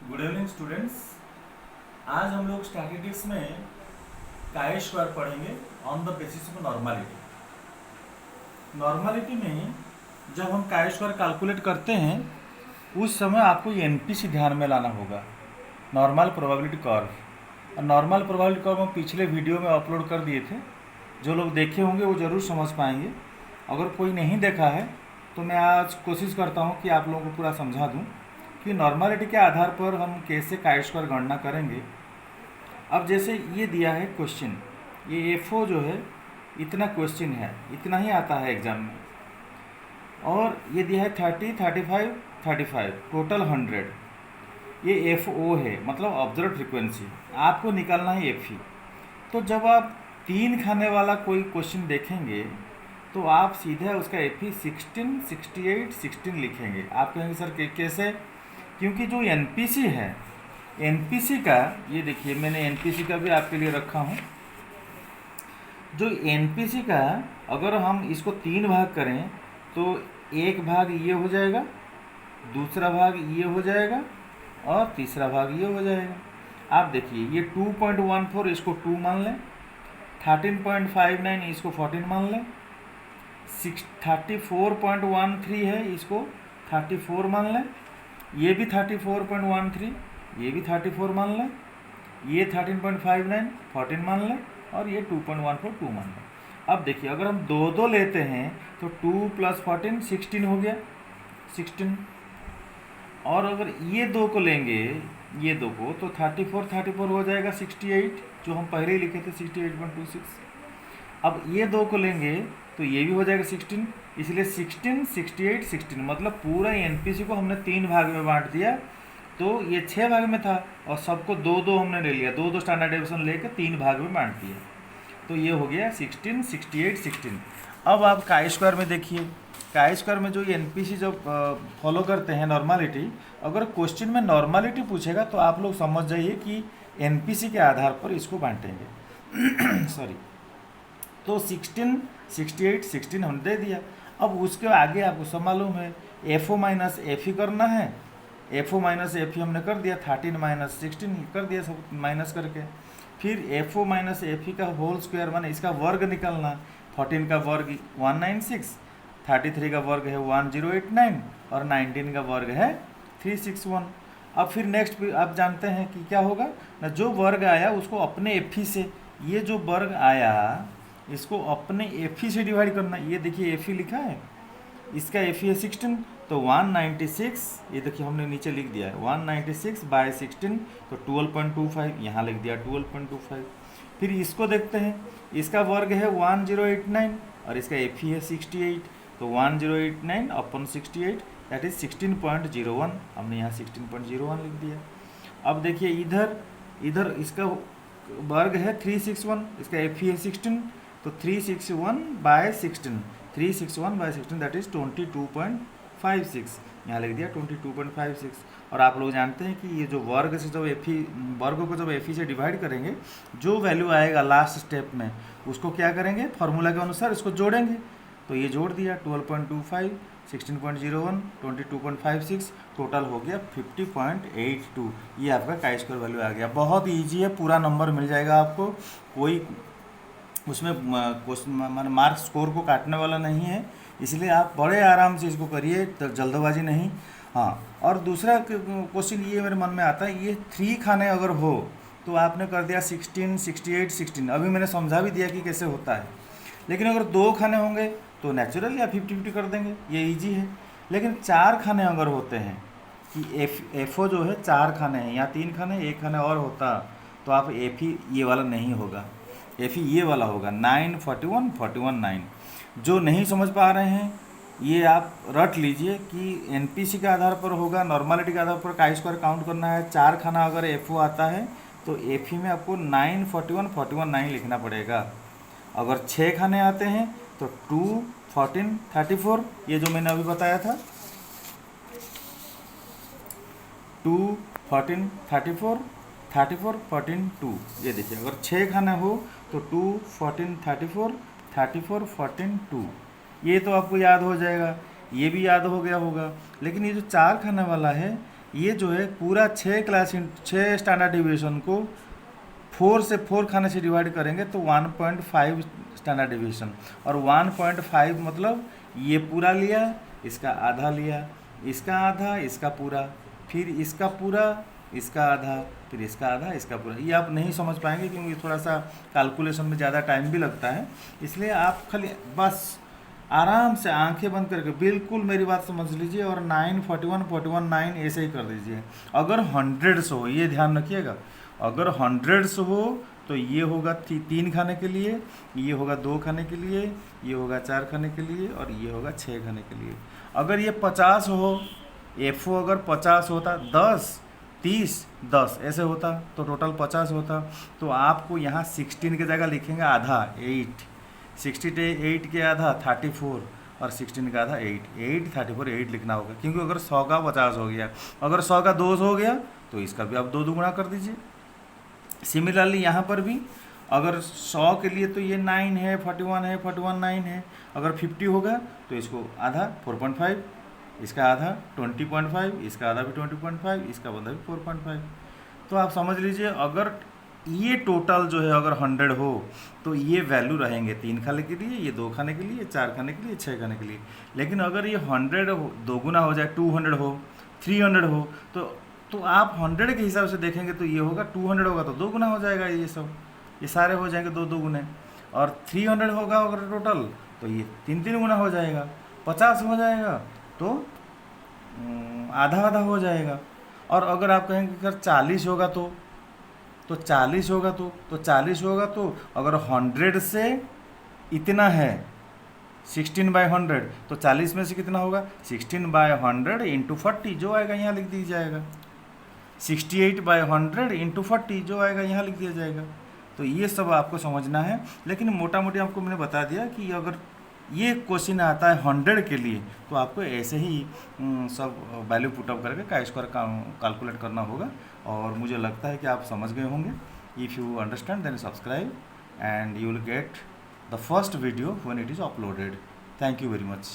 Good evening students. आज हम लोग स्टैटिस्टिक्स में काई स्क्वायर पढ़ेंगे on the basis of normality. Normality में जब हम काई स्क्वायर कैलकुलेट करते हैं उस समय आपको एनपीसी ध्यान में लाना होगा, नॉर्मल प्रोबेबिलिटी कर्व। और नॉर्मल प्रोबेबिलिटी कर्व हम पिछले वीडियो में अपलोड कर दिए थे, जो लोग देखे होंगे वो ज़रूर समझ पाएंगे। अगर कोई नहीं देखा है तो मैं आज कोशिश करता हूँ कि आप लोगों को पूरा समझा दूँ कि नॉर्मालिटी के आधार पर हम कैसे काई स्क्वायर गणना करेंगे। अब जैसे ये दिया है क्वेश्चन, ये एफओ जो है इतना क्वेश्चन है, इतना ही आता है एग्जाम में, और ये दिया है 30, 35, 35 टोटल 100। ये एफ ओ है, मतलब ऑब्जर्व फ्रिक्वेंसी। आपको निकालना है एफ ई। तो जब आप 3 खाने वाला कोई क्वेश्चन देखेंगे तो आप सीधे उसका एफ ई 16, 68, 16 लिखेंगे। आप कहेंगे सर कैसे? क्योंकि जो एनपीसी है, एनपीसी का ये देखिए, मैंने एनपीसी का भी आपके लिए रखा हूँ। जो एनपीसी का अगर हम इसको 3 भाग करें तो एक भाग ये हो जाएगा, दूसरा भाग ये हो जाएगा और तीसरा भाग ये हो जाएगा। आप देखिए ये 2.14 इसको 2 मान लें, 13.59 इसको 14 मान लें, 34.13 है इसको 34 मान लें, ये भी 34.13, ये भी 34 मान लें, ये 13.59 14 मान लें और ये 2.14 2 मान लें। अब देखिए अगर हम दो दो लेते हैं तो 2 + 14 16 हो गया, 16। और अगर ये दो को लेंगे, ये दो को, तो 34 34 हो जाएगा 68, जो हम पहले ही लिखे थे 68.26। अब ये दो को लेंगे तो ये भी हो जाएगा 16, इसलिए 16, 68, 16, मतलब पूरा एनपीसी को हमने 3 भाग में बांट दिया। तो ये 6 भाग में था और सबको 2 2 हमने ले लिया, 2 2 स्टैंडर्ड डेविएशन लेकर 3 भाग में बांट दिया। तो ये हो गया 16, 68, 16। अब आप काई स्क्वायर में देखिए, काई स्क्वायर में जो एनपीसी जब फॉलो करते हैं नॉर्मालिटी, अगर क्वेश्चन में नॉर्मालिटी पूछेगा तो आप लोग समझ जाइए कि एनपीसी के आधार पर इसको बांटेंगे। सॉरी। तो 16, 68, 16 हमने दे दिया। अब उसके आगे आपको सब मालूम है, F O minus F E करना है। F O minus F E हमने कर दिया, 13 - 16 कर दिया सब माइनस करके। फिर F O minus F E का होल स्क्वायर माने इसका वर्ग निकलना। 14 का वर्ग 196, 33 का वर्ग है 1089 और 19 का वर्ग है 361। अब फिर नेक्स्ट आप जानते हैं कि क्या होगा ना, जो वर्ग आया उसको अपने एफ ई से, ये जो वर्ग आया इसको अपने एफ ई से डिवाइड करना। ये देखिए एफ ई लिखा है, इसका एफ ई है 16, तो 196, ये देखिए हमने नीचे लिख दिया है 196/16, तो 12.25 यहाँ लिख दिया 12.25। फिर इसको देखते हैं, इसका वर्ग है 1089 और इसका एफ ई है 68, तो 1089 अपन 68 दैट इज 16.01, हमने यहाँ 16.01 लिख दिया। अब देखिए इधर इधर इसका वर्ग है 361, इसका एफ ई है 16, तो 361/16, 361/16 दैट इज 22.56, यहाँ लिख दिया 22.56। और आप लोग जानते हैं कि ये जो वर्ग से जब एफ ई, वर्ग को जब एफ ई से डिवाइड करेंगे, जो वैल्यू आएगा लास्ट स्टेप में उसको क्या करेंगे, फार्मूला के अनुसार इसको जोड़ेंगे। तो ये जोड़ दिया 12.25, 16.01, 22.56, टोटल हो गया 50.82। ये आपका काई स्क्वायर वैल्यू आ गया। बहुत ईजी है, पूरा नंबर मिल जाएगा आपको, कोई उसमें मान मार्क्स स्कोर को काटने वाला नहीं है, इसलिए आप बड़े आराम से इसको करिए, तो जल्दबाजी नहीं। हाँ, और दूसरा क्वेश्चन ये मेरे मन में आता है, ये 3 खाने अगर हो तो आपने कर दिया 16, 68, 16, अभी मैंने समझा भी दिया कि कैसे होता है। लेकिन अगर 2 खाने होंगे तो नेचुरल या 50-50 कर देंगे, ये ईजी है। लेकिन 4 खाने अगर होते हैं कि एफ ओ जो है 4 खाने हैं, या 3 खाने, 1 खाने और होता, तो आप एफ ही ये वाला नहीं होगा, एफ ही ये वाला होगा 9, 41, 41, 9। जो नहीं समझ पा रहे हैं ये आप रट लीजिए कि एनपीसी के आधार पर होगा, नॉर्मालिटी के आधार पर काई स्क्वायर काउंट करना है। 4 खाना अगर एफ ओ आता है तो एफ ई में आपको 9, 41, 41, 9 लिखना पड़ेगा। अगर 6 खाने आते हैं तो 2, 14, 34, ये जो मैंने अभी बताया था 2, 14, 34, 34, 14, 2। ये देखिए अगर 6 खाने हो तो 2, 14, 34, 34, 14, 2। ये तो आपको याद हो जाएगा, ये भी याद हो गया होगा। लेकिन ये जो 4 खाने वाला है ये जो है पूरा 6 स्टैंडर्ड डिविएशन को 4 से 4 खाने से डिवाइड करेंगे तो 1.5 स्टैंडर्ड डिविएशन। और 1.5 मतलब ये पूरा लिया, इसका आधा लिया, इसका आधा, इसका पूरा, फिर इसका पूरा, इसका आधा, फिर इसका आधा, इसका पूरा। ये आप नहीं समझ पाएंगे क्योंकि थोड़ा सा कैलकुलेशन में ज़्यादा टाइम भी लगता है, इसलिए आप खाली बस आराम से आंखें बंद करके बिल्कुल मेरी बात समझ लीजिए और 9, 41, 41, 9 ऐसे ही कर दीजिए। अगर 100 हो, ये ध्यान रखिएगा, अगर 100 हो तो ये होगा 3 खाने के लिए, ये होगा 2 खाने के लिए, ये होगा 4 खाने के लिए और ये होगा 6 खाने के लिए। अगर ये 50 हो, FO अगर 50 होता, 10, 30, 10 ऐसे होता तो टोटल 50 होता। तो आपको यहाँ 16 की जगह लिखेंगे आधा 8, 68 के आधा 34 और 16 का आधा 8, 34, 8 लिखना होगा, क्योंकि अगर 100 का 50 हो गया, अगर 100 का 2 हो गया तो इसका भी आप 2 दुगुना कर दीजिए। सिमिलरली यहाँ पर भी अगर 100 के लिए तो ये 9 है, 41 है, 41 9 है। अगर 50 होगा तो इसको आधा 4.5, इसका आधा 20.5, इसका आधा भी 20.5, इसका आधा भी 4.5। तो आप समझ लीजिए अगर ये टोटल जो है अगर 100 हो तो ये वैल्यू रहेंगे 3 खाने के लिए, ये 2 खाने के लिए, 4 खाने के लिए, 6 खाने के लिए। लेकिन अगर ये 100 हो, दोगुना हो जाए, 200 हो, 300 हो तो आप 100 के हिसाब से देखेंगे तो ये होगा, 200 होगा तो 2 गुना हो जाएगा, ये सब ये सारे हो जाएंगे 2 गुने। और 300 होगा अगर टोटल तो ये 3 गुना हो जाएगा। 50 हो जाएगा तो आधा आधा हो जाएगा। और अगर आप कहेंगे अगर 40 होगा तो 40 होगा तो 40 होगा तो अगर 100 से इतना है 16/100 तो 40 में से कितना होगा, 16/100 इंटू 40 जो आएगा यहाँ लिख दिया जाएगा, 68/100 इंटू 40 जो आएगा यहाँ लिख दिया जाएगा। तो ये सब आपको समझना है। लेकिन मोटा मोटी आपको मैंने बता दिया कि अगर ये क्वेश्चन आता है 100 के लिए तो आपको ऐसे ही सब वैल्यू पुटअप करके का स्क्वायर कैलकुलेट करना होगा। और मुझे लगता है कि आप समझ गए होंगे। If you understand then subscribe and you will get the first video when it is uploaded. Thank you very much.